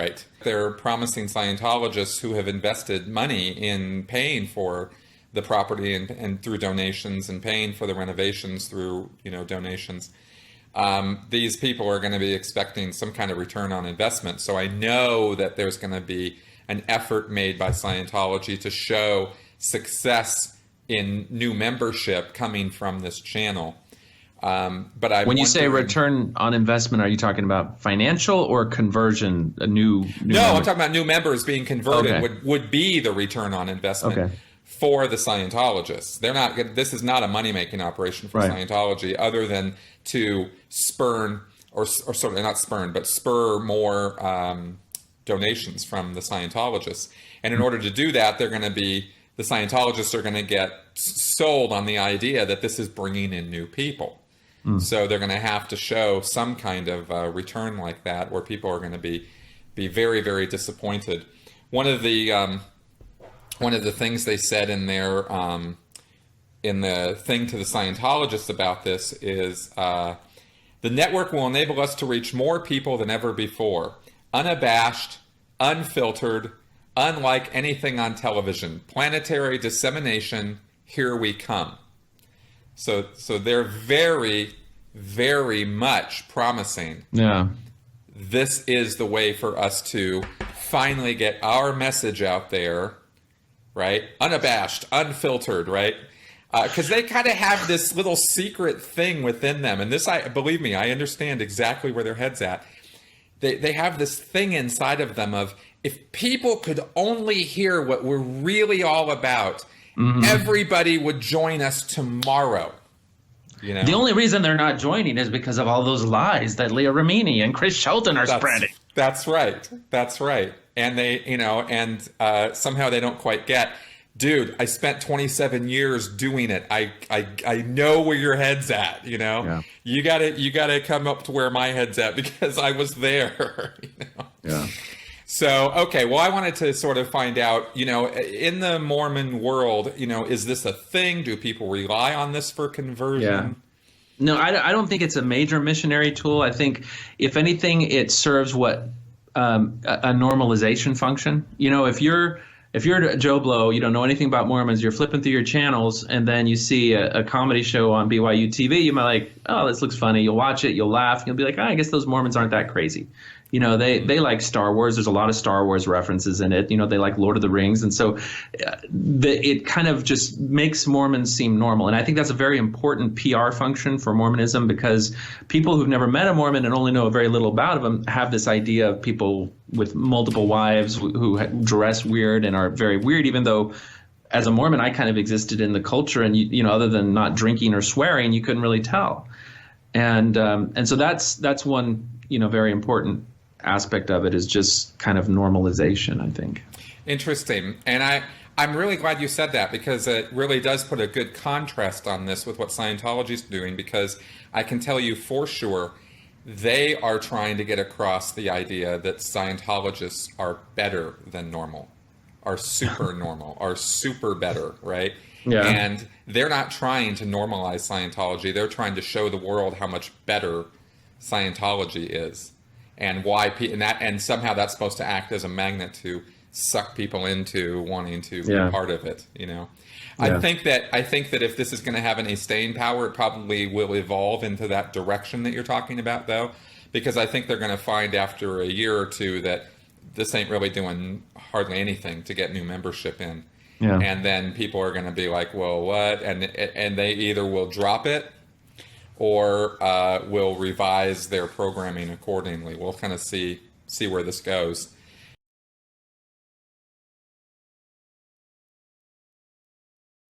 rate. They're promising Scientologists who have invested money in paying for the property and through donations, and paying for the renovations through, donations. These people are going to be expecting some kind of return on investment. So I know that there's going to be an effort made by Scientology to show success in new membership coming from this channel. But when you say return on investment, are you talking about financial or conversion? No, I'm talking about new members being converted. Would be the return on investment for the Scientologists. They're not. This is not a money making operation for Scientology, other than to spur more donations from the Scientologists. And in order to do that, the Scientologists are going to get sold on the idea that this is bringing in new people. So they're going to have to show some kind of return like that, where people are going to be very, very disappointed. One of the things they said in their in the thing to the Scientologists about this is the network will enable us to reach more people than ever before, unabashed, unfiltered, unlike anything on television. Planetary dissemination, here we come. So they're very, very much promising. Yeah. This is the way for us to finally get our message out there, right? Unabashed, unfiltered, right? Because they kind of have this little secret thing within them. And this, believe me, I understand exactly where their head's at. They have this thing inside of them of, if people could only hear what we're really all about, everybody would join us tomorrow. The only reason they're not joining is because of all those lies that Leah Remini and Chris Shelton are spreading. That's right. And they, somehow they don't quite get, dude, I spent 27 years doing it. I know where your head's at, Yeah. You gotta come up to where my head's at, because I was there, Yeah. So, okay, well, I wanted to sort of find out, in the Mormon world, is this a thing? Do people rely on this for conversion? Yeah. No, I don't think it's a major missionary tool. I think, if anything, it serves what a normalization function. If you're Joe Blow, you don't know anything about Mormons, you're flipping through your channels, and then you see a comedy show on BYU TV, you might like, oh, this looks funny. You'll watch it, you'll laugh, and you'll be like, I guess those Mormons aren't that crazy. They like Star Wars. There's a lot of Star Wars references in it. They like Lord of the Rings. And so it kind of just makes Mormons seem normal. And I think that's a very important PR function for Mormonism, because people who've never met a Mormon and only know very little about them have this idea of people with multiple wives who dress weird and are very weird, even though as a Mormon, I kind of existed in the culture, and other than not drinking or swearing, you couldn't really tell. And so that's one, very important aspect of it, is just kind of normalization, I think. Interesting. And I'm really glad you said that, because it really does put a good contrast on this with what Scientology is doing, because I can tell you for sure they are trying to get across the idea that Scientologists are better than normal, are super normal, are super better, right? Yeah. And they're not trying to normalize Scientology. They're trying to show the world how much better Scientology is. And why, and somehow that's supposed to act as a magnet to suck people into wanting to be part of it. Yeah. I think that if this is going to have any staying power, it probably will evolve into that direction that you're talking about, though, because I think they're going to find after a year or two that this ain't really doing hardly anything to get new membership in. Yeah. And then people are going to be like, well, what? And they either will drop it, or will revise their programming accordingly. We'll kind of see where this goes.